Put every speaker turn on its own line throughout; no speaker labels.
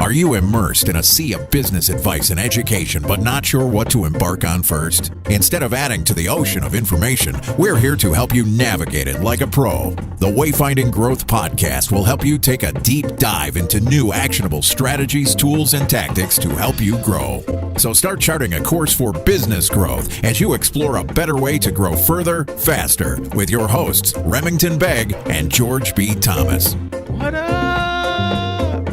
Are you immersed in a sea of business advice and education, but not sure what to embark on first? Instead of adding to the ocean of information, we're here to help you navigate it like a pro. The Wayfinding Growth podcast will help you take a deep dive into new actionable strategies, tools, and tactics to help you grow. So start charting a course for business growth as you explore a better way to grow further, faster, with your hosts, Remington and George B. Thomas.
What up?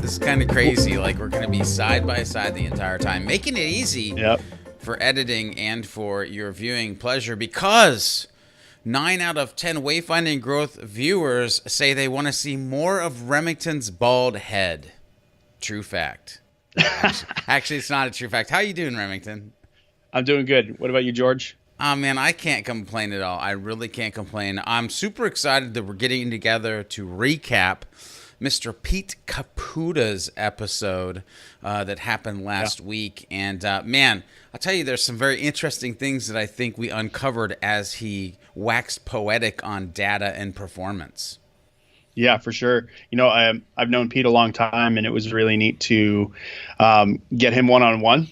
This is kind of crazy. Like, we're going to be side by side the entire time, making it easy for editing and for your viewing pleasure, because 9 out of 10 Wayfinding Growth viewers say they want to see more of Remington's bald head. True fact. Actually, it's not a true fact. How you doing, Remington?
I'm doing good. What about you, George?
Oh, man, I can't complain at all. I really can't complain. I'm super excited that we're getting together to recap Mr. Pete Caputa's episode that happened last week. And, man, I'll tell you, there's some very interesting things that I think we uncovered as he waxed poetic on data and performance.
Yeah, for sure. You know, I've known Pete a long time, and it was really neat to get him one-on-one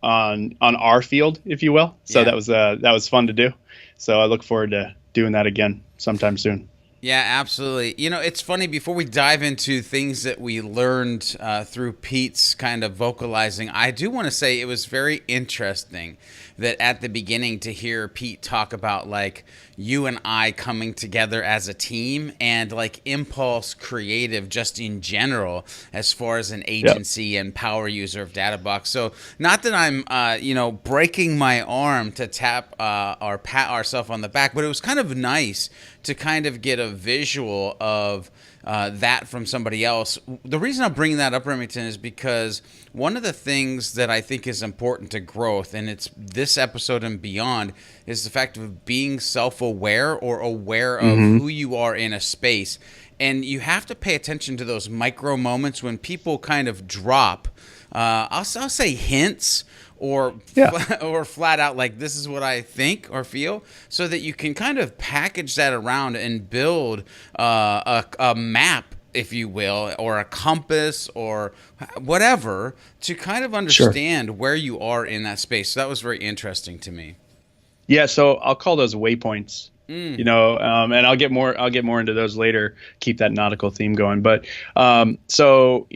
on our field, if you will. So that was fun to do. So I look forward to doing that again sometime soon.
Yeah, absolutely. You know, it's funny, before we dive into things that we learned through Pete's kind of vocalizing, I do want to say it was very interesting that at the beginning to hear Pete talk about, like, you and I coming together as a team, and like Impulse Creative just in general as far as an agency and power user of Databox. So not that I'm, breaking my arm to tap or pat ourselves on the back, but it was kind of nice to kind of get a visual of that from somebody else. The reason I'm bringing that up, Remington, is because one of the things that I think is important to growth, and it's this episode and beyond, is the fact of being self-aware or aware of who you are in a space. And you have to pay attention to those micro moments when people kind of drop, I'll say hints, or flat out, like, this is what I think or feel, so that you can kind of package that around and build a map, if you will, or a compass or whatever, to kind of understand where you are in that space. So that was very interesting to me.
Yeah, so I'll call those waypoints. And I'll get more into those later. Keep that nautical theme going. But so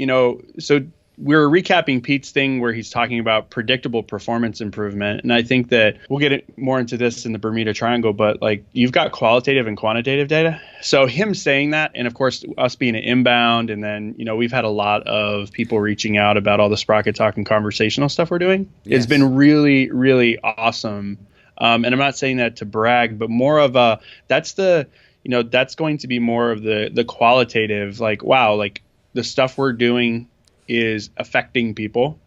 we're recapping Pete's thing where he's talking about predictable performance improvement. And I think that we'll get more into this in the Bermuda Triangle, but like, you've got qualitative and quantitative data. So him saying that, and of course us being an inbound, and then, we've had a lot of people reaching out about all the Sprocket Talk and conversational stuff we're doing. It's been really, really awesome. And I'm not saying that to brag, but more of that's going to be more of the qualitative, like, wow, like the stuff we're doing is affecting people,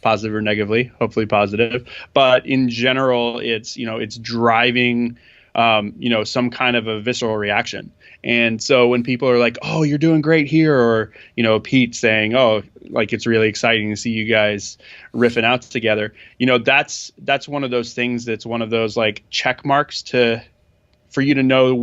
positive or negatively, hopefully positive. But in general, it's driving, some kind of a visceral reaction. And so when people are like, oh, you're doing great here, or, Pete saying, oh, like, it's really exciting to see you guys riffing out together, that's one of those things that's one of those like check marks for you to know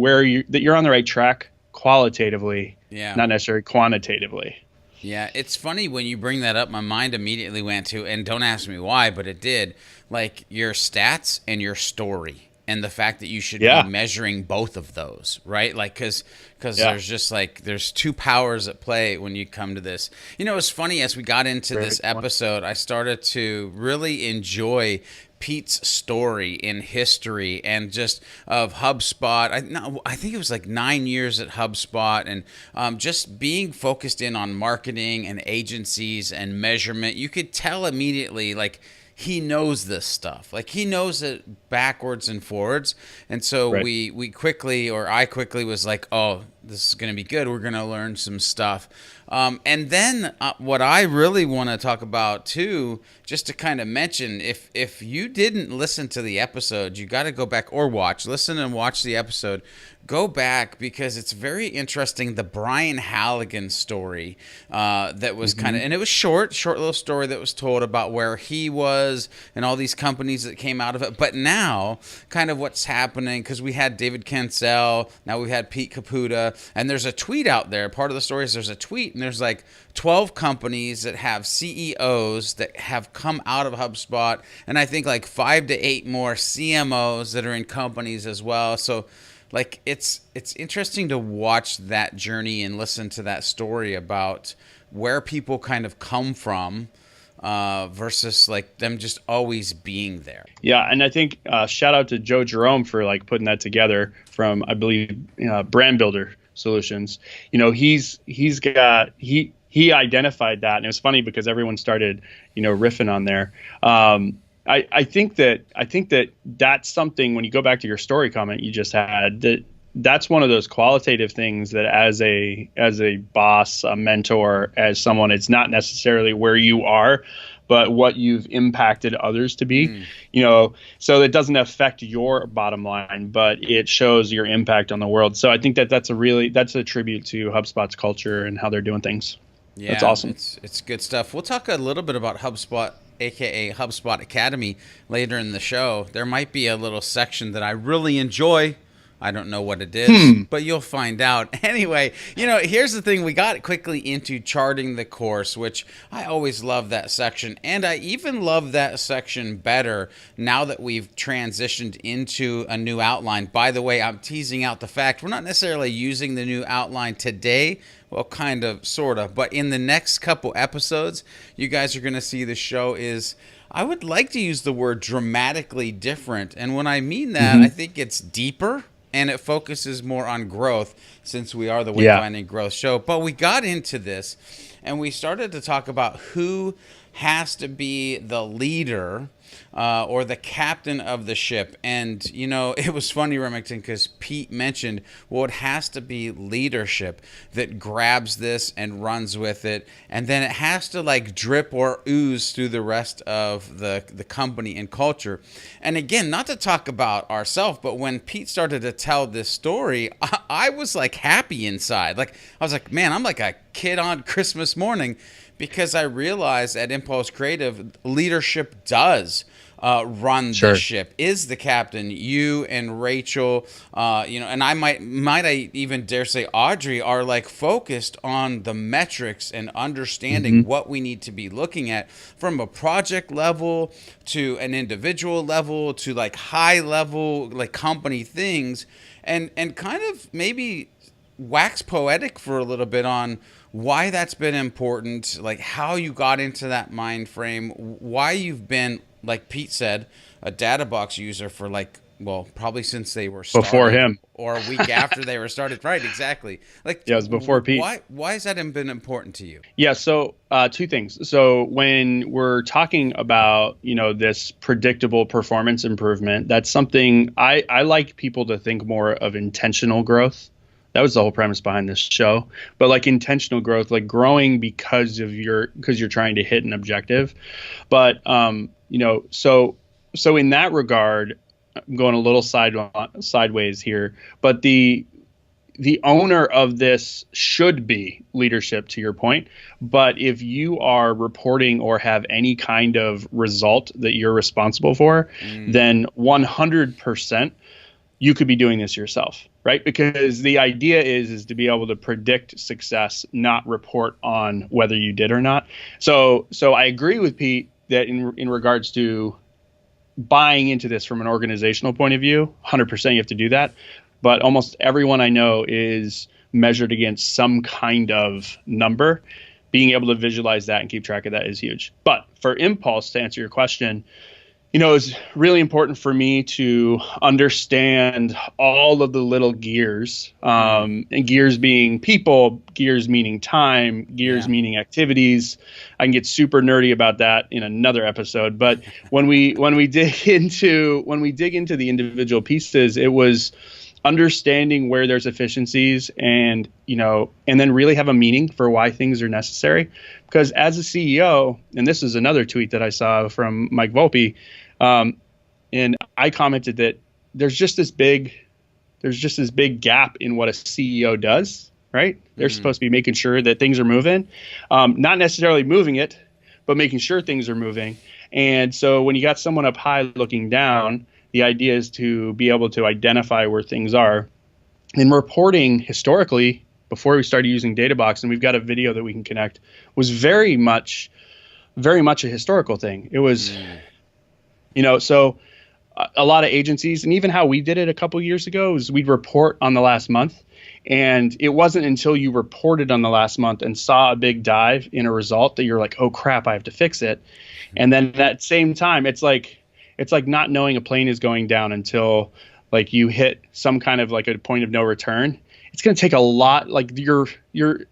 that you're on the right track qualitatively, not necessarily quantitatively.
Yeah, it's funny when you bring that up, my mind immediately went to, and don't ask me why, but it did, like your stats and your story, and the fact that you should be measuring both of those, right? Like, because there's just like, there's two powers at play when you come to this. It's funny, as we got into this episode, I started to really enjoy Pete's story in history and just of HubSpot. I think it was like 9 years at HubSpot, and just being focused in on marketing and agencies and measurement. You could tell immediately, like, he knows this stuff. Like, he knows it backwards and forwards. And so I quickly was like, oh, this is going to be good. We're going to learn some stuff. And then what I really want to talk about too, just to kind of mention, if you didn't listen to the episode, you got to go back or listen and watch the episode. Go back, because it's very interesting. The Brian Halligan story that was kind of, and it was short little story that was told about where he was and all these companies that came out of it. But now kind of what's happening, because we had David Cancel, now we've had Pete Caputa. And there's a tweet out there. Part of the story is there's a tweet, and there's like 12 companies that have CEOs that have come out of HubSpot, and I think like 5 to 8 more CMOs that are in companies as well. So like it's interesting to watch that journey and listen to that story about where people kind of come from versus like them just always being there.
Yeah, and I think shout out to Joe Jerome for like putting that together from, I believe, Brand Builder Solutions. You know, he identified that, and it was funny because everyone started, riffing on there. I think that that's something, when you go back to your story comment you just had, that's one of those qualitative things that as a boss, a mentor, as someone, it's not necessarily where you are, but what you've impacted others to be, so it doesn't affect your bottom line, but it shows your impact on the world. So I think that's a tribute to HubSpot's culture and how they're doing things.
Yeah,
that's awesome.
It's good stuff. We'll talk a little bit about HubSpot, aka HubSpot Academy, later in the show. There might be a little section that I really enjoy. I don't know what it is, but you'll find out. Anyway, here's the thing. We got quickly into charting the course, which I always love that section. And I even love that section better now that we've transitioned into a new outline. By the way, I'm teasing out the fact we're not necessarily using the new outline today. Well, kind of, sort of. But in the next couple episodes, you guys are going to see the show is, I would like to use the word dramatically different. And when I mean that, I think it's deeper. And it focuses more on growth, since we are the Wayfinding Growth show. But we got into this, and we started to talk about who has to be the leader or the captain of the ship. And, it was funny, Remington, because Pete mentioned, well, it has to be leadership that grabs this and runs with it. And then it has to like drip or ooze through the rest of the company and culture. And again, not to talk about ourselves, but when Pete started to tell this story, I was like happy inside. Like, I was like, man, I'm like a kid on Christmas morning, because I realized at Impulse Creative, leadership does run the ship, is the captain. You and Rachel, and I might I even dare say Audrey are like focused on the metrics and understanding what we need to be looking at from a project level to an individual level to like high level, like company things, and kind of maybe wax poetic for a little bit on why that's been important, like how you got into that mind frame, why you've been, like Pete said, a Databox user for probably since they were started.
Before him.
Or a week after they were started. Right, exactly. Like,
yeah, it was before Pete.
Why has that been important to you?
Yeah, so two things. So when we're talking about, this predictable performance improvement, that's something I like people to think more of intentional growth. That was the whole premise behind this show. But like intentional growth, like growing because you're trying to hit an objective. But so in that regard, I'm going a little sideways here, but the owner of this should be leadership, to your point. But if you are reporting or have any kind of result that you're responsible for, then 100% you could be doing this yourself, right? Because the idea is to be able to predict success, not report on whether you did or not. So I agree with Pete that in regards to buying into this from an organizational point of view, 100% you have to do that. But almost everyone I know is measured against some kind of number. Being able to visualize that and keep track of that is huge. But for Impulse, to answer your question, it's really important for me to understand all of the little gears, and gears being people, gears meaning time, gears meaning activities. I can get super nerdy about that in another episode. But when we dig into the individual pieces, it was understanding where there's efficiencies and then really have a meaning for why things are necessary. Because as a CEO, and this is another tweet that I saw from Mike Volpe, and I commented that there's just this big gap in what a CEO does, right? They're supposed to be making sure that things are moving, not necessarily moving it, but making sure things are moving. And so when you got someone up high looking down, the idea is to be able to identify where things are And reporting historically, before we started using Databox, and we've got a video that we can connect, was very much a historical thing. It was, so a lot of agencies, and even how we did it a couple years ago, is we'd report on the last month. And it wasn't until you reported on the last month and saw a big dive in a result that you're like, oh crap, I have to fix it. And then at that same time, it's like not knowing a plane is going down until like you hit some kind of like a point of no return. It's going to take a lot, like your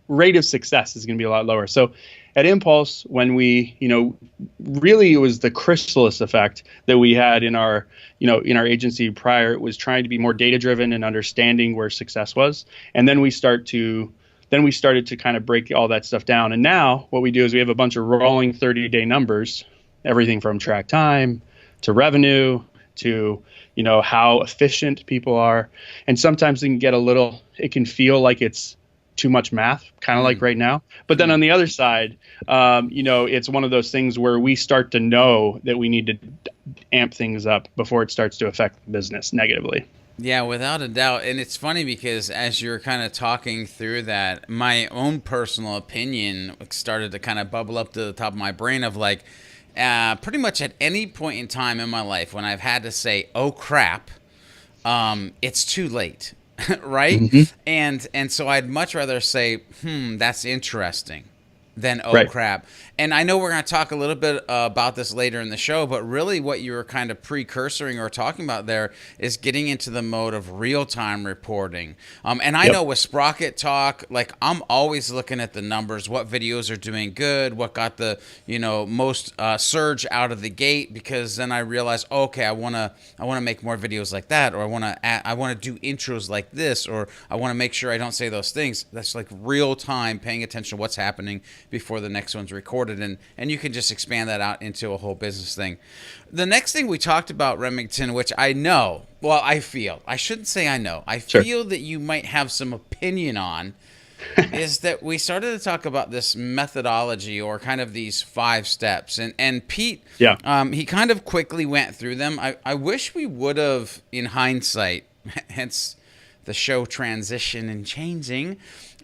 rate of success is going to be a lot lower. So at Impulse, when we, really it was the chrysalis effect that we had in our agency prior. It was trying to be more data driven and understanding where success was. And then we started to kind of break all that stuff down. And now what we do is we have a bunch of rolling 30-day numbers, everything from track time to revenue to, how efficient people are. And sometimes it can feel like it's too much math, kind of like right now. But then on the other side, it's one of those things where we start to know that we need to amp things up before it starts to affect the business negatively.
Yeah, without a doubt. And it's funny because as you're kind of talking through that, my own personal opinion started to kind of bubble up to the top of my brain of like, pretty much at any point in time in my life when I've had to say, oh crap, it's too late. Right? Mm-hmm. And so I'd much rather say, that's interesting than
right.
Crap. And I know we're going to talk a little bit about this later in the show, but really what you were kind of precursoring or talking about there is getting into the mode of real-time reporting. And I know with Sprocket Talk, like I'm always looking at the numbers, what videos are doing good, what got the, most surge out of the gate, because then I realize, okay, I want to make more videos like that, or I want to do intros like this, or I want to make sure I don't say those things. That's like real-time paying attention to what's happening before the next one's recorded. And you can just expand that out into a whole business thing. The next thing we talked about, Remington, which I know, well, I shouldn't say I know, I feel that you might have some opinion on, is that we started to talk about this methodology or kind of these 5 steps. And Pete, he kind of quickly went through them. I wish we would have, in hindsight, hence the show transition and changing,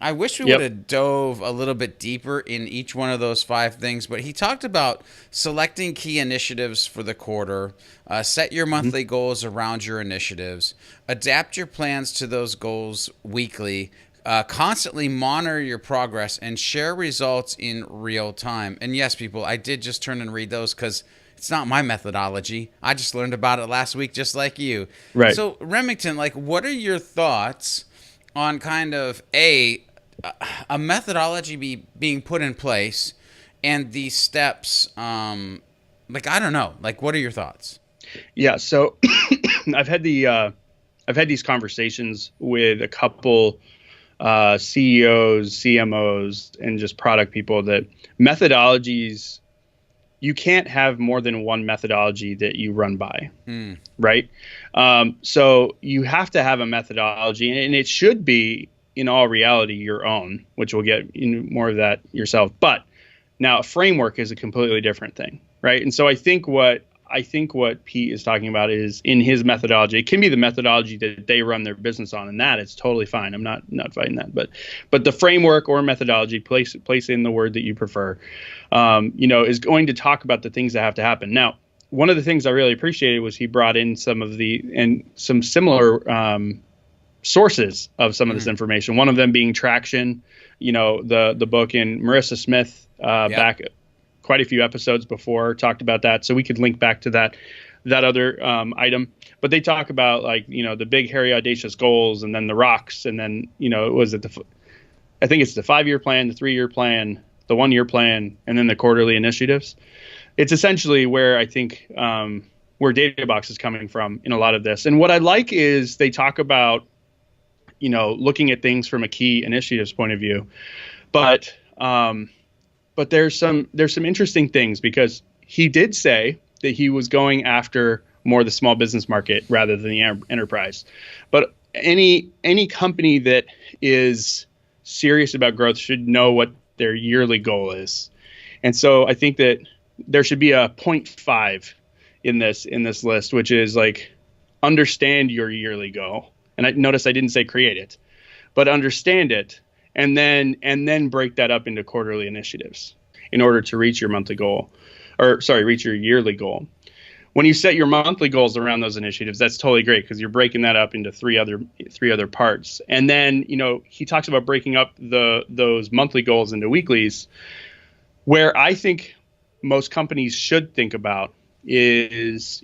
I wish we would have dove a little bit deeper in each one of those 5 things, but he talked about selecting key initiatives for the quarter, set your monthly goals around your initiatives, adapt your plans to those goals weekly, constantly monitor your progress, and share results in real time. And yes, people, I did just turn and read those because it's not my methodology. I just learned about it last week just like you.
Right.
So, Remington, like, what are your thoughts on kind of a methodology being put in place and these steps, like, I don't know, like, what are your thoughts?
Yeah. So I've had these conversations with a couple, CEOs, CMOs, and just product people that methodologies, you can't have more than one methodology that you run by, right? So you have to have a methodology, and it should be, in all reality, your own, which we'll get in more of that yourself. But now a framework is a completely different thing, right? And so I think what Pete is talking about is in his methodology. It can be the methodology that they run their business on, and that is totally fine. I'm not fighting that. But the framework or methodology, place in the word that you prefer, is going to talk about the things that have to happen. Now, one of the things I really appreciated was he brought in some similar sources of some of this information. One of them being Traction, the book, in Marissa Smith back quite a few episodes before talked about that. So we could link back to that other item. But they talk about the big, hairy, audacious goals, and then the rocks, and then I think it's the 5-year plan, the 3-year plan, the 1-year plan, and then the quarterly initiatives. It's essentially where I think where Databox is coming from in a lot of this. And what I like is they talk about looking at things from a key initiatives point of view, but there's some interesting things, because he did say that he was going after more the small business market rather than the enterprise. But any company that is serious about growth should know what their yearly goal is. And so I think that there should be a 0.5 in this list, which is like, understand your yearly goal. And I notice I didn't say create it, but understand it, and then break that up into quarterly initiatives in order to reach your monthly goal, reach your yearly goal. When you set your monthly goals around those initiatives, that's totally great because you're breaking that up into three other parts. And then, he talks about breaking up those monthly goals into weeklies, where I think most companies should think about is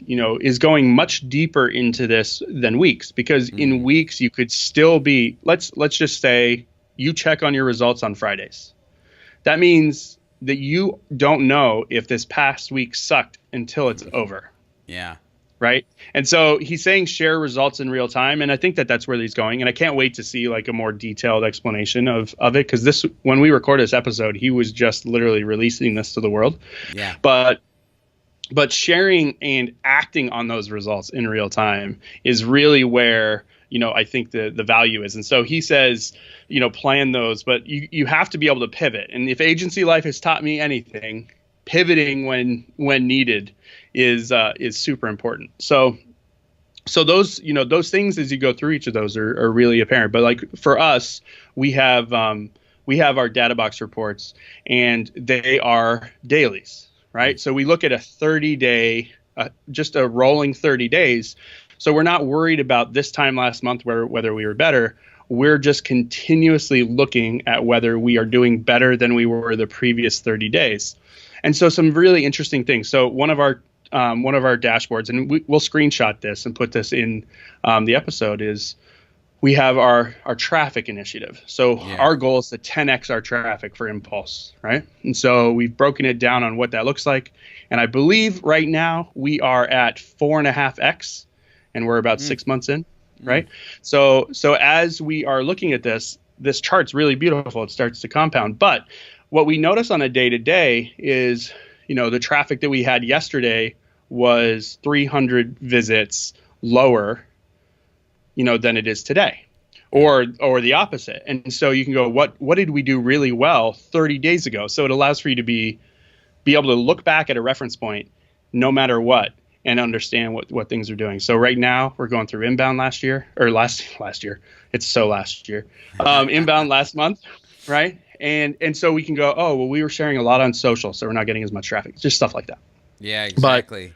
going much deeper into this than weeks, because in weeks you could still be, let's just say you check on your results on Fridays. That means that you don't know if this past week sucked until it's over.
Yeah.
Right. And so he's saying share results in real time. And I think that's where he's going. And I can't wait to see like a more detailed explanation of it. Because when we record this episode, he was just literally releasing this to the world.
Yeah.
But sharing and acting on those results in real time is really where, I think the value is. And so he says, plan those, but you have to be able to pivot. And if agency life has taught me anything, pivoting when needed is super important. So those, those things as you go through each of those are really apparent. But like for us, we have our Databox reports, and they are dailies, right? So we look at a 30-day, just a rolling 30 days. So we're not worried about this time last month whether we were better. We're just continuously looking at whether we are doing better than we were the previous 30 days. And so some really interesting things. So one of our dashboards, and we'll screenshot this and put this in the episode, is we have our traffic initiative. So our goal is to 10x our traffic for Impulse, right? And so we've broken it down on what that looks like. And I believe right now we are at 4.5x, and we're about 6 months in, right? So as we are looking at this chart's really beautiful. It starts to compound. But what we notice on a day-to-day is, the traffic that we had yesterday was 300 visits lower, than it is today, or the opposite. And so you can go, what did we do really well 30 days ago? So it allows for you to be able to look back at a reference point no matter what and understand what things are doing. So right now we're going through inbound last year. It's so last year. Inbound last month, right? And so we can go, oh, well, we were sharing a lot on social, so we're not getting as much traffic. Just stuff like that.
Yeah, exactly.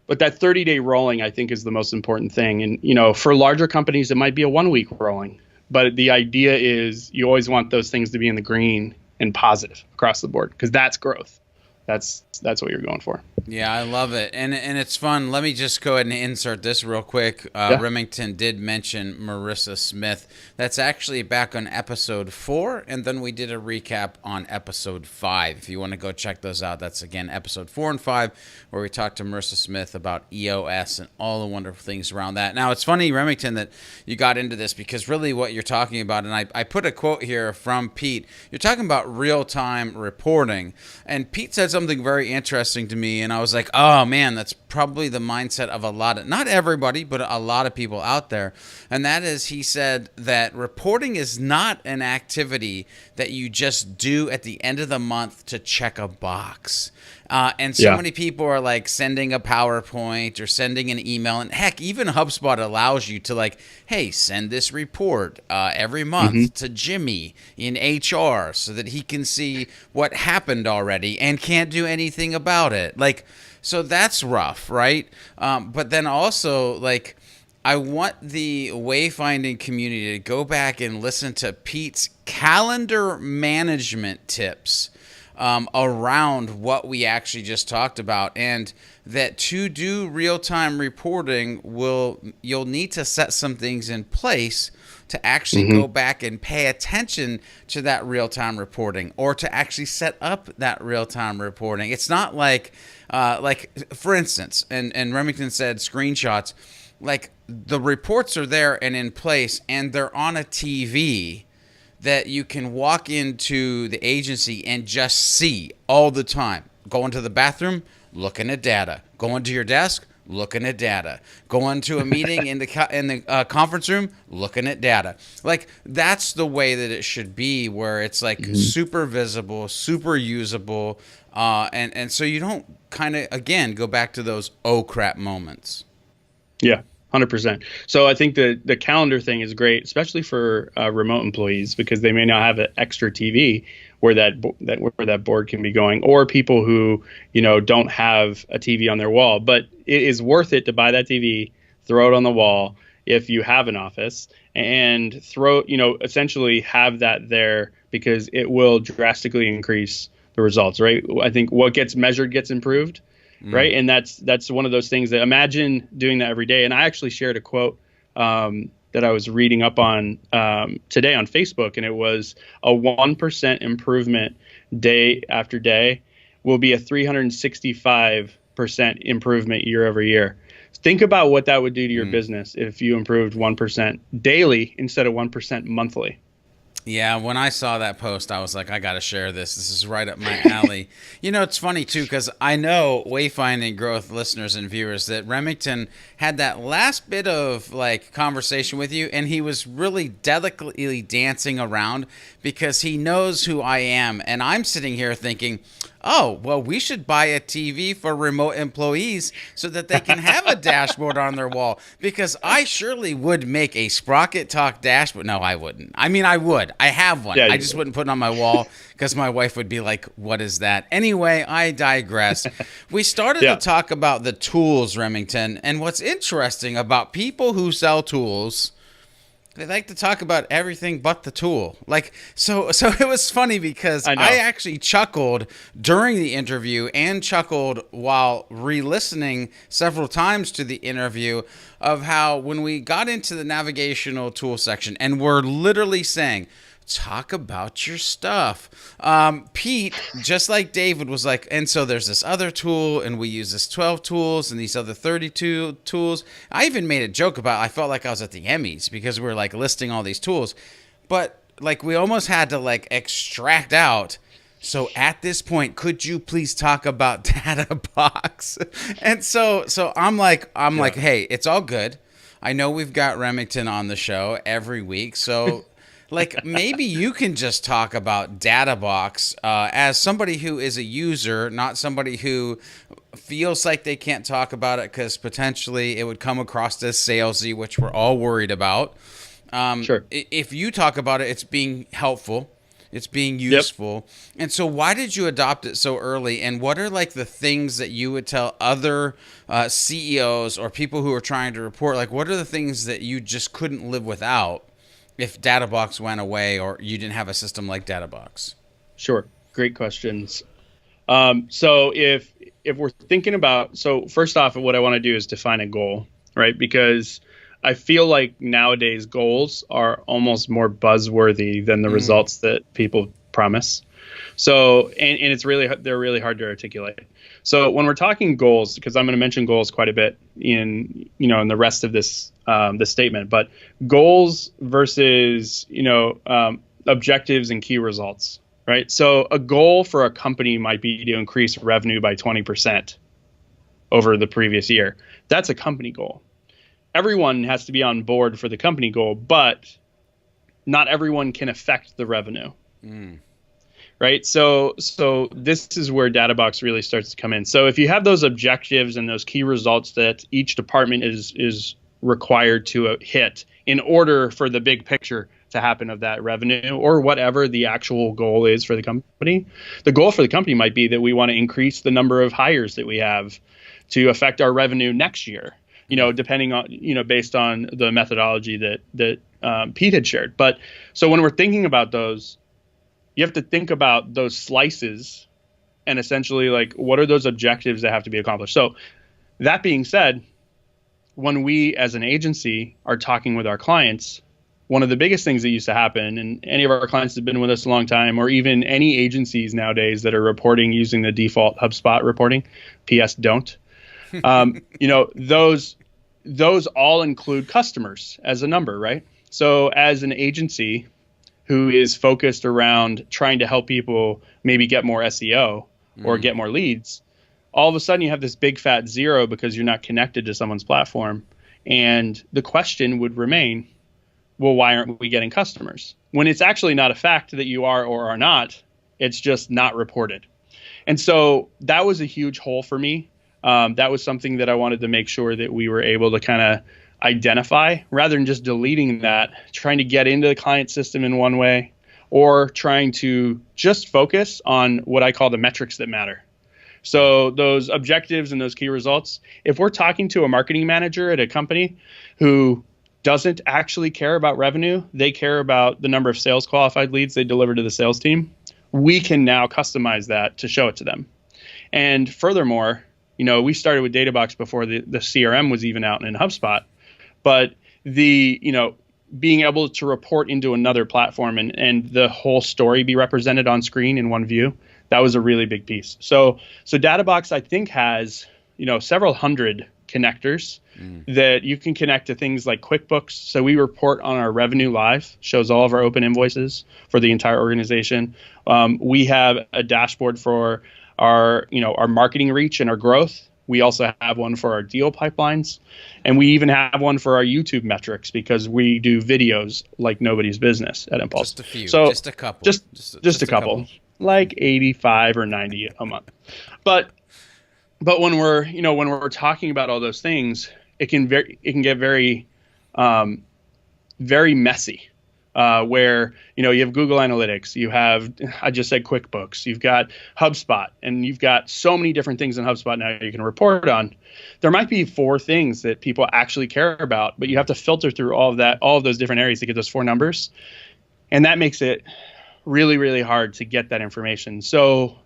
But that 30-day rolling, I think, is the most important thing. And, for larger companies, it might be a 1 week rolling. But the idea is you always want those things to be in the green and positive across the board, because that's growth. That's what you're going for.
Yeah, I love it. And it's fun. Let me just go ahead and insert this real quick. Remington did mention Marissa Smith. That's actually back on episode 4, and then we did a recap on episode 5. If you want to go check those out, that's, again, episode 4 and 5, where we talked to Marissa Smith about EOS and all the wonderful things around that. Now, it's funny, Remington, that you got into this, because really what you're talking about, and I put a quote here from Pete, you're talking about real-time reporting, and Pete said something very interesting to me, and I was like, oh man, that's probably the mindset of not everybody, but a lot of people out there. And that is, he said that reporting is not an activity that you just do at the end of the month to check a box. And so many people are like sending a PowerPoint or sending an email, and heck, even HubSpot allows you to like, hey, send this report every month to Jimmy in HR so that he can see what happened already and can't do anything about it. Like, so that's rough, right? But then also, like, I want the Wayfinding community to go back and listen to Pete's calendar management tips around what we actually just talked about, and that to do real-time reporting, you'll need to set some things in place to actually go back and pay attention to that real-time reporting, or to actually set up that real-time reporting. It's not like for instance, and Remington said screenshots, like the reports are there and in place, and they're on a TV that you can walk into the agency and just see all the time. Going to the bathroom, looking at data. Going to your desk, looking at data. Going to a meeting in the conference room, looking at data. Like, that's the way that it should be, where it's like super visible, super usable, and so you don't kind of, again, go back to those oh crap moments.
Yeah. 100%. So I think the calendar thing is great, especially for remote employees, because they may not have an extra TV where that board can be going, or people who, don't have a TV on their wall. But it is worth it to buy that TV, throw it on the wall if you have an office, and essentially have that there, because it will drastically increase the results, right? I think what gets measured gets improved. Right. And that's one of those things that, imagine doing that every day. And I actually shared a quote that I was reading up on today on Facebook, and it was a 1% improvement day after day will be a 365% improvement year over year. Think about what that would do to your business if you improved 1% daily instead of 1% monthly.
Yeah, when I saw that post, I was like, I got to share this. This is right up my alley. It's funny, too, because I know Wayfinding Growth listeners and viewers that Remington had that last bit of conversation with you, and he was really delicately dancing around because he knows who I am. And I'm sitting here thinking, oh, well, we should buy a TV for remote employees so that they can have a dashboard on their wall, because I surely would make a Sprocket Talk dashboard. No, I wouldn't. I mean, I would. I have one.
Yeah,
I just wouldn't put it on my wall because my wife would be like, what is that? Anyway, I digress. We started to talk about the tools, Remington, and what's interesting about people who sell tools, they like to talk about everything but the tool. So it was funny because I actually chuckled during the interview and chuckled while re-listening several times to the interview of how when we got into the navigational tool section and we're literally saying, talk about your stuff. Pete, just like David, was like, and so there's this other tool, and we use this 12 tools and these other 32 tools. I even made a joke about, I felt like I was at the Emmys because we were listing all these tools, but we almost had to extract out. So at this point, could you please talk about Databox? And so I'm like, hey, it's all good. I know we've got Remington on the show every week, so maybe you can just talk about Databox as somebody who is a user, not somebody who feels like they can't talk about it because potentially it would come across as salesy, which we're all worried about.
Sure.
If you talk about it, it's being helpful. It's being useful. Yep. And so why did you adopt it so early? And what are the things that you would tell other CEOs or people who are trying to report? What are the things that you just couldn't live without if Databox went away or you didn't have a system like Databox?
Sure. Great questions. So if we're thinking about, first off, what I want to do is define a goal, right? Because I feel like nowadays goals are almost more buzzworthy than the results that people promise. So, and they're really hard to articulate. So when we're talking goals, because I'm going to mention goals quite a bit in the rest of this statement, but goals versus, objectives and key results, right? So a goal for a company might be to increase revenue by 20% over the previous year. That's a company goal. Everyone has to be on board for the company goal, but not everyone can affect the revenue. Right. So this is where Databox really starts to come in. So if you have those objectives and those key results that each department is required to hit in order for the big picture to happen of that revenue or whatever the actual goal is for the company, the goal for the company might be that we want to increase the number of hires that we have to affect our revenue next year. Depending on, based on the methodology that Pete had shared. But so when we're thinking about those, you have to think about those slices and essentially what are those objectives that have to be accomplished. So that being said, when we as an agency are talking with our clients, one of the biggest things that used to happen, and any of our clients have been with us a long time, or even any agencies nowadays that are reporting using the default HubSpot reporting, PS don't. Those all include customers as a number, right? So as an agency who is focused around trying to help people maybe get more SEO or get more leads, all of a sudden you have this big fat zero because you're not connected to someone's platform. And the question would remain, well, why aren't we getting customers? When it's actually not a fact that you are or are not, it's just not reported. And so that was a huge hole for me. That was something that I wanted to make sure that we were able to kind identify rather than just deleting that, trying to get into the client system in one way, or trying to just focus on what I call the metrics that matter. So those objectives and those key results, if we're talking to a marketing manager at a company who doesn't actually care about revenue, they care about the number of sales qualified leads they deliver to the sales team, we can now customize that to show it to them. And furthermore, we started with Databox before the CRM was even out in HubSpot, but being able to report into another platform and the whole story be represented on screen in one view, that was a really big piece. So Databox, I think, has, several hundred connectors that you can connect to things like QuickBooks. So we report on our revenue live, shows all of our open invoices for the entire organization. We have a dashboard for our marketing reach and our growth. We also have one for our deal pipelines, and we even have one for our YouTube metrics because we do videos like nobody's business at Impulse.
Just a few,
so
just a couple,
just a couple, like 85 or 90 a month. But when we're talking about all those things, it can get very very messy. Where you have Google Analytics, you have, I just said, QuickBooks, you've got HubSpot, and you've got so many different things in HubSpot now you can report on. There might be 4 things that people actually care about, but you have to filter through all of those different areas to get those 4 numbers, and that makes it really, really hard to get that information. So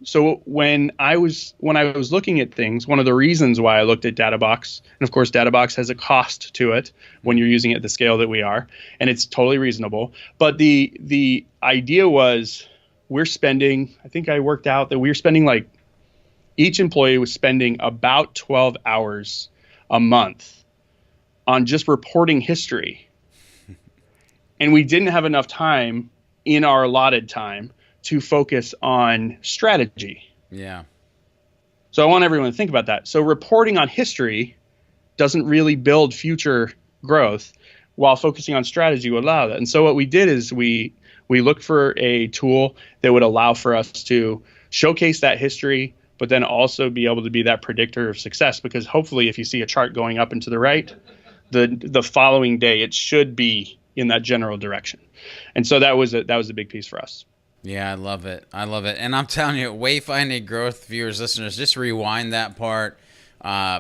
when I was looking at things, one of the reasons why I looked at Databox, and of course Databox has a cost to it when you're using it at the scale that we are, and it's totally reasonable. But the idea was I think I worked out that we were spending, like, each employee was spending about 12 hours a month on just reporting history. And we didn't have enough time in our allotted time to focus on strategy.
Yeah.
So I want everyone to think about that. So reporting on history doesn't really build future growth, while focusing on strategy would allow that. And so what we did is we looked for a tool that would allow for us to showcase that history, but then also be able to be that predictor of success. Because hopefully if you see a chart going up and to the right, the following day it should be in that general direction. And so that was a big piece for us.
Yeah, I love it. And I'm telling you, Wayfinding Growth viewers, listeners, just rewind that part,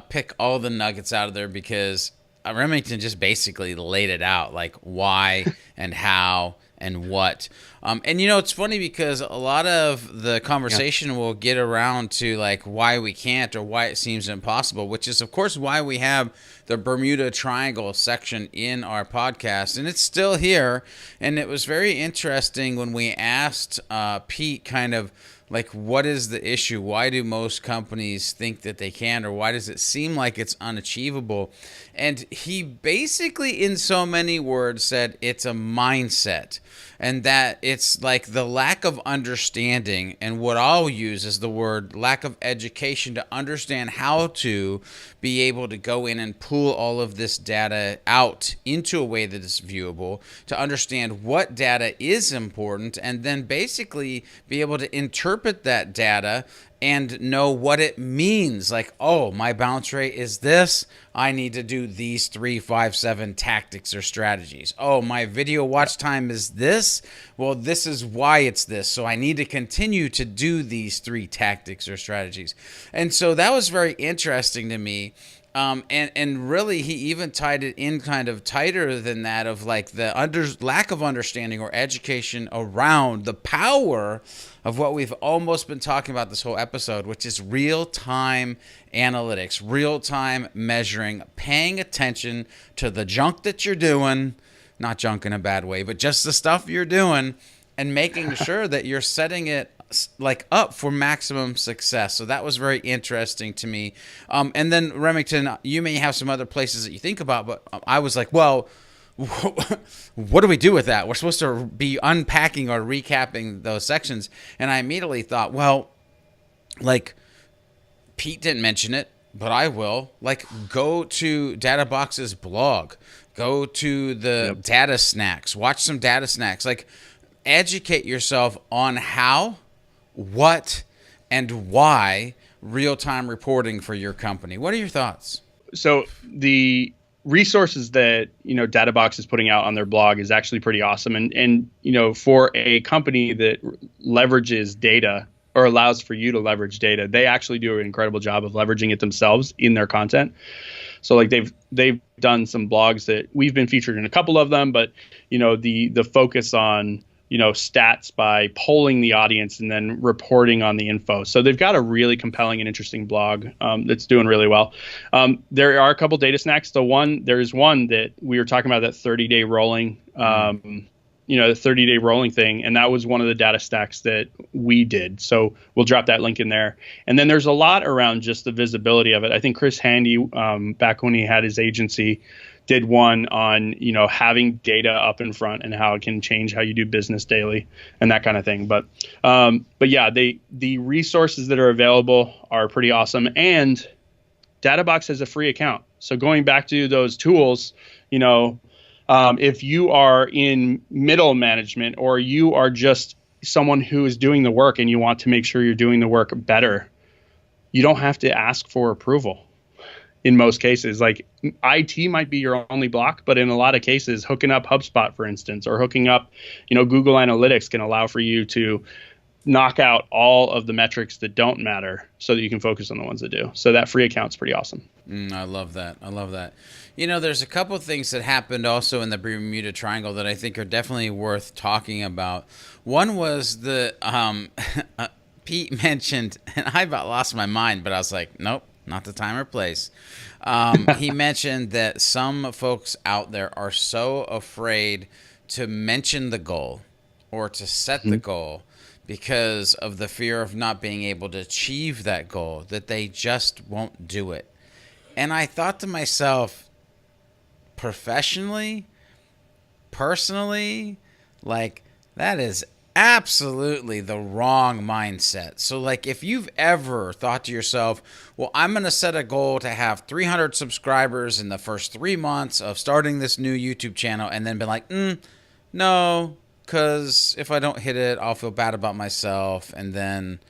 pick all the nuggets out of there, because Remington just basically laid it out, like why and how and what. And it's funny because a lot of the conversation will get around to like why we can't or why it seems impossible, which is of course why we have the Bermuda Triangle section in our podcast, and it's still here. And it was very interesting when we asked Pete kind of like, what is the issue? Why do most companies think that they can, or why does it seem like it's unachievable? And he basically, in so many words, said it's a mindset, and that it's like the lack of understanding, and what I'll use is the word lack of education to understand how to be able to go in and pull all of this data out into a way that is viewable, to understand what data is important, and then basically be able to interpret that data and know what it means. Like, oh, my bounce rate is this. I need to do these 3, 5, 7 tactics or strategies. Oh, my video watch time is this. Well, this is why it's this. So I need to continue to do these 3 tactics or strategies. And so that was very interesting to me. And really, he even tied it in kind of tighter than that, of like the lack of understanding or education around the power of what we've almost been talking about this whole episode, which is real-time analytics, real-time measuring, paying attention to the junk that you're doing, not junk in a bad way, but just the stuff you're doing, and making sure that you're setting it like up for maximum success. So that was very interesting to me. And then Remington, you may have some other places that you think about, but I was like, well, what do we do with that? We're supposed to be unpacking or recapping those sections. And I immediately thought, well, like Pete didn't mention it, but I will. Like, go to Databox's blog, go to the data snacks, watch some data snacks, like educate yourself on how, what, and why real-time reporting for your company. What are your thoughts?
So resources that, Databox is putting out on their blog is actually pretty awesome. And for a company that leverages data or allows for you to leverage data, they actually do an incredible job of leveraging it themselves in their content. So like they've done some blogs that we've been featured in a couple of them, but the focus on stats by polling the audience and then reporting on the info. So they've got a really compelling and interesting blog that's doing really well. There are a couple data snacks. There's one that we were talking about, that 30-day rolling, the 30-day rolling thing. And that was one of the data stacks that we did. So we'll drop that link in there. And then there's a lot around just the visibility of it. I think Chris Handy, back when he had his agency, did one on, having data up in front and how it can change how you do business daily and that kind of thing. But yeah, the resources that are available are pretty awesome. And Databox has a free account. So going back to those tools, if you are in middle management or you are just someone who is doing the work and you want to make sure you're doing the work better, you don't have to ask for approval. In most cases, like IT might be your only block, but in a lot of cases, hooking up HubSpot, for instance, or hooking up, Google Analytics can allow for you to knock out all of the metrics that don't matter so that you can focus on the ones that do. So that free account's pretty awesome.
I love that. There's a couple of things that happened also in the Bermuda Triangle that I think are definitely worth talking about. One was the Pete mentioned, and I about lost my mind, but I was like, nope. Not the time or place. He mentioned that some folks out there are so afraid to mention the goal or to set the goal because of the fear of not being able to achieve that goal, that they just won't do it. And I thought to myself, professionally, personally, like, that is absolutely the wrong mindset. So like, if you've ever thought to yourself, well, I'm going to set a goal to have 300 subscribers in the first 3 months of starting this new YouTube channel, and then been like, no, because if I don't hit it, I'll feel bad about myself. And then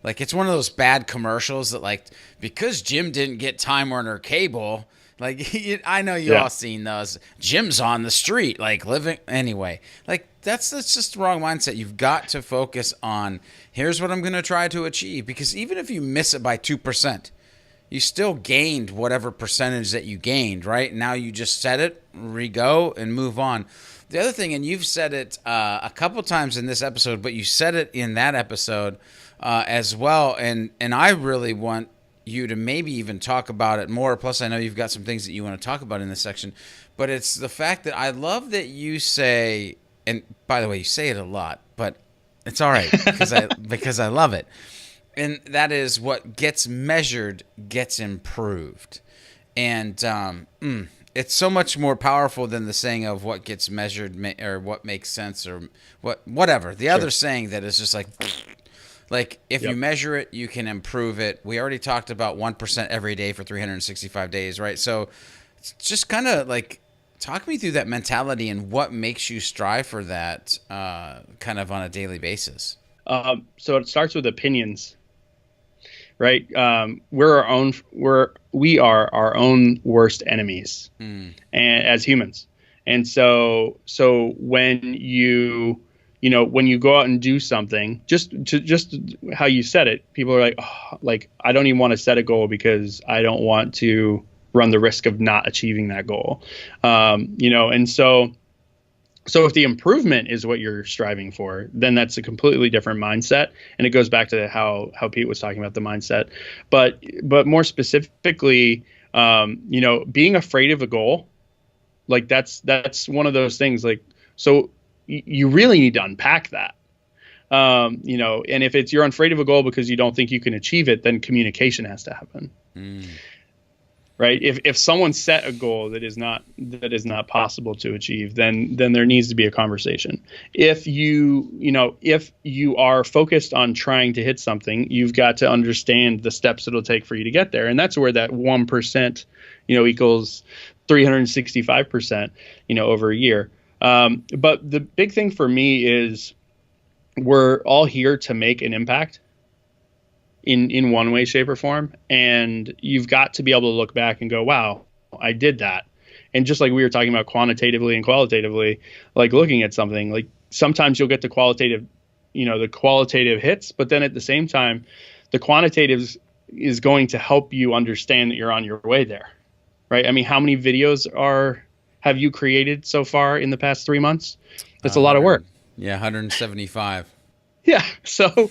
like, it's one of those bad commercials that like, because Jim didn't get Time Warner cable, like, I know you all seen those. Jim's on the street, like living anyway. Like that's just the wrong mindset. You've got to focus on, here's what I'm going to try to achieve. Because even if you miss it by 2%, you still gained whatever percentage that you gained, right? Now you just set it, re-go, and move on. The other thing, and you've said it a couple times in this episode, but you said it in that episode as well. And I really want you to maybe even talk about it more. Plus, I know you've got some things that you want to talk about in this section. But it's the fact that I love that you say, and by the way, you say it a lot, but it's all right because I love it. And that is, what gets measured gets improved. And it's so much more powerful than the saying of what gets measured or what makes sense or whatever. The other saying that is just like if you measure it, you can improve it. We already talked about 1% every day for 365 days, right? So it's just kind of like, talk me through that mentality and what makes you strive for that kind of on a daily basis.
So it starts with opinions, right? We are our own worst enemies and as humans. And so when when you go out and do something, just how you said it, people are like, oh, like, I don't even want to set a goal because I don't want to run the risk of not achieving that goal. And so if the improvement is what you're striving for, then that's a completely different mindset. And it goes back to how Pete was talking about the mindset, but more specifically, being afraid of a goal, like that's one of those things, like, so you really need to unpack that. And if you're afraid of a goal because you don't think you can achieve it, then communication has to happen. Right? If someone set a goal that is not possible to achieve, then there needs to be a conversation. If you are focused on trying to hit something, you've got to understand the steps it'll take for you to get there. And that's where that 1%, equals 365%, over a year. But the big thing for me is we're all here to make an impact in one way, shape, or form. And you've got to be able to look back and go, wow, I did that. And just like we were talking about quantitatively and qualitatively, like looking at something, like sometimes you'll get the qualitative hits, but then at the same time, the quantitative is going to help you understand that you're on your way there, right? I mean, how many videos have you created so far in the past 3 months? That's a lot of work.
Yeah, 175.
Yeah. So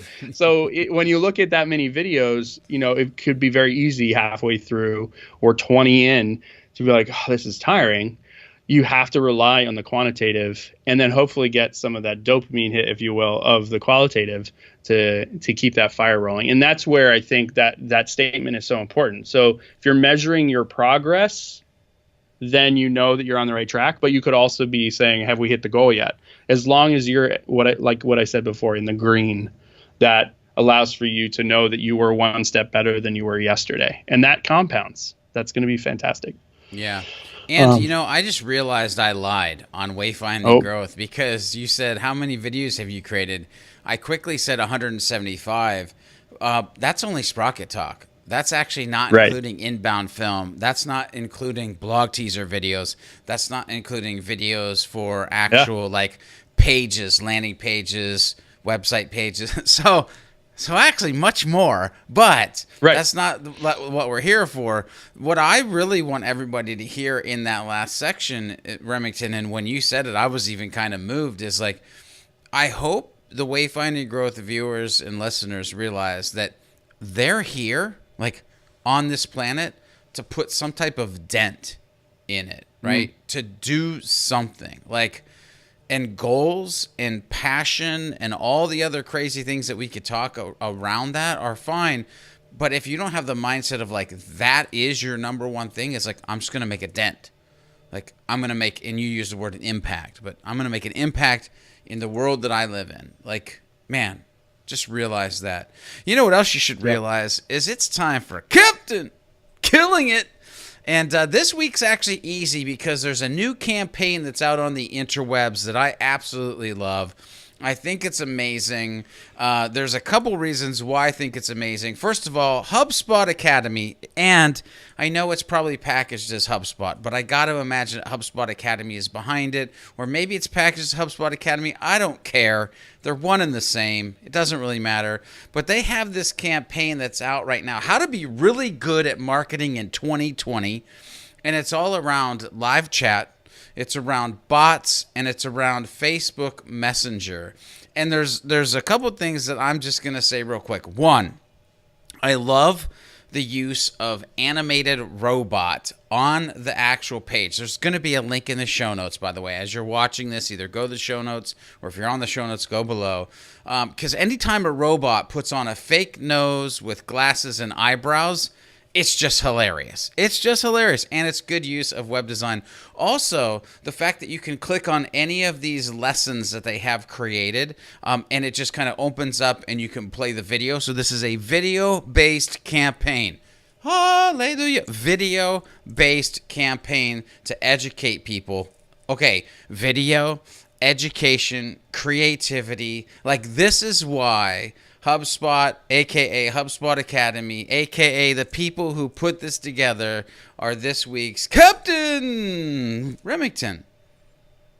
when you look at that many videos, it could be very easy halfway through or 20 in to be like, oh, this is tiring. You have to rely on the quantitative and then hopefully get some of that dopamine hit, if you will, of the qualitative to keep that fire rolling. And that's where I think that statement is so important. So if you're measuring your progress, then you know that you're on the right track. But you could also be saying, have we hit the goal yet? As long as you're what I said before, in the green, that allows for you to know that you were one step better than you were yesterday. And that compounds. That's going to be fantastic.
Yeah. And, I just realized I lied on Wayfinding Growth because you said, how many videos have you created? I quickly said 175. That's only Sprocket Talk. That's actually not including inbound film. That's not including blog teaser videos. That's not including videos for actual pages, landing pages, website pages. So actually much more, but that's not what we're here for. What I really want everybody to hear in that last section, Remington, and when you said it, I was even kind of moved, is like, I hope the Wayfinding Growth viewers and listeners realize that they're here, on this planet, to put some type of dent in it, right? To do something, and goals and passion and all the other crazy things that we could talk around that are fine. But if you don't have the mindset of that is your number one thing, it's I'm just going to make a dent. I'm going to make, and you use the word an impact, but I'm going to make an impact in the world that I live in. Man, just realize that. You know what else you should realize is it's time for Captain Killing It. And this week's actually easy because there's a new campaign that's out on the interwebs that I absolutely love. I think it's amazing. There's a couple reasons why I think it's amazing. First of all, HubSpot Academy, and I know it's probably packaged as HubSpot, but I got to imagine that HubSpot Academy is behind it, or maybe it's packaged as HubSpot Academy. I don't care. They're one and the same. It doesn't really matter. But they have this campaign that's out right now, how to be really good at marketing in 2020, and it's all around live chat. It's around bots, and it's around Facebook Messenger. And there's a couple of things that I'm just going to say real quick. One, I love the use of animated robot on the actual page. There's going to be a link in the show notes, by the way. As you're watching this, either go to the show notes, or if you're on the show notes, go below. Because anytime a robot puts on a fake nose with glasses and eyebrows, it's just hilarious. It's just hilarious, and it's good use of web design. Also, the fact that you can click on any of these lessons that they have created, and it just kind of opens up, and you can play the video. So this is a video-based campaign. Hallelujah. Video-based campaign to educate people. Okay, video, education, creativity. This is why HubSpot, a.k.a. HubSpot Academy, a.k.a. the people who put this together, are this week's Captain Remington.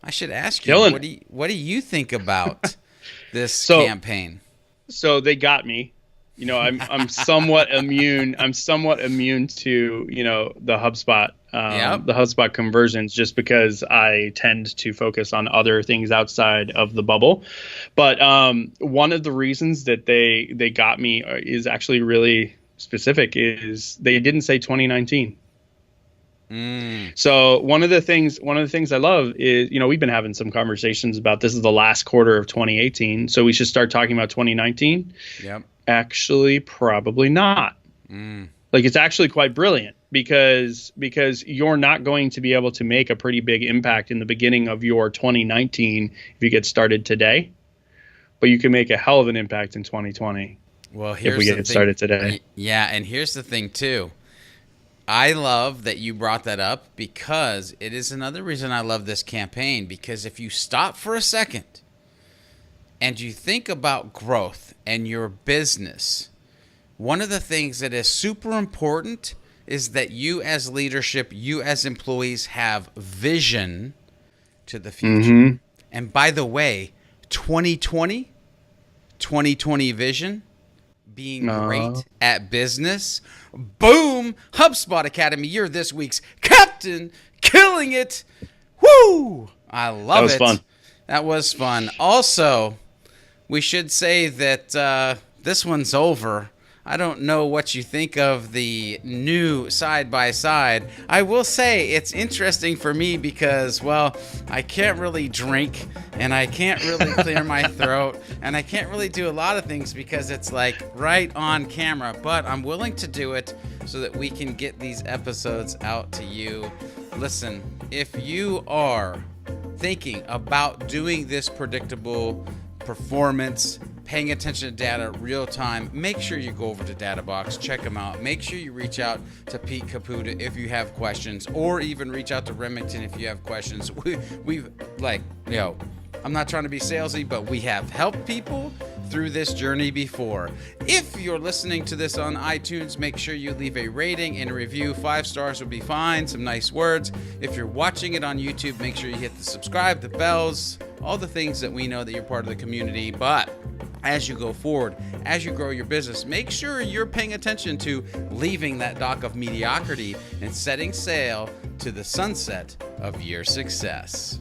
I should ask you, what do you think about this campaign? So they got me. I'm somewhat immune. I'm somewhat immune to the HubSpot. The HubSpot conversions, just because I tend to focus on other things outside of the bubble. But one of the reasons that they got me is actually really specific. Is they didn't say 2019. So one of the things I love is, we've been having some conversations about this is the last quarter of 2018, so we should start talking about 2019. Yep. Actually, probably not. It's actually quite brilliant because you're not going to be able to make a pretty big impact in the beginning of your 2019 if you get started today, but you can make a hell of an impact in 2020. Well, if we get started today. Yeah, and here's the thing too. I love that you brought that up because it is another reason I love this campaign, because if you stop for a second and you think about growth and your business, one of the things that is super important is that you as leadership, you as employees have vision to the future. And by the way, 2020 vision, being great at business. Boom! HubSpot Academy, you're this week's captain, killing it. Woo! I love it. That was fun. That was fun. Also, we should say that this one's over. I don't know what you think of the new side-by-side. I will say it's interesting for me because, well, I can't really drink and I can't really clear my throat and I can't really do a lot of things because it's like right on camera, but I'm willing to do it so that we can get these episodes out to you. Listen, if you are thinking about doing this predictable performance, paying attention to data real time, make sure you go over to Databox, check them out. Make sure you reach out to Pete Caputa if you have questions, or even reach out to Remington if you have questions. We've like, you know, I'm not trying to be salesy, but we have helped people through this journey before. If you're listening to this on iTunes, make sure you leave a rating and a review. 5 stars would be fine, some nice words. If you're watching it on YouTube, make sure you hit the subscribe, the bells, all the things that we know that you're part of the community. But as you go forward, as you grow your business, make sure you're paying attention to leaving that dock of mediocrity and setting sail to the sunset of your success.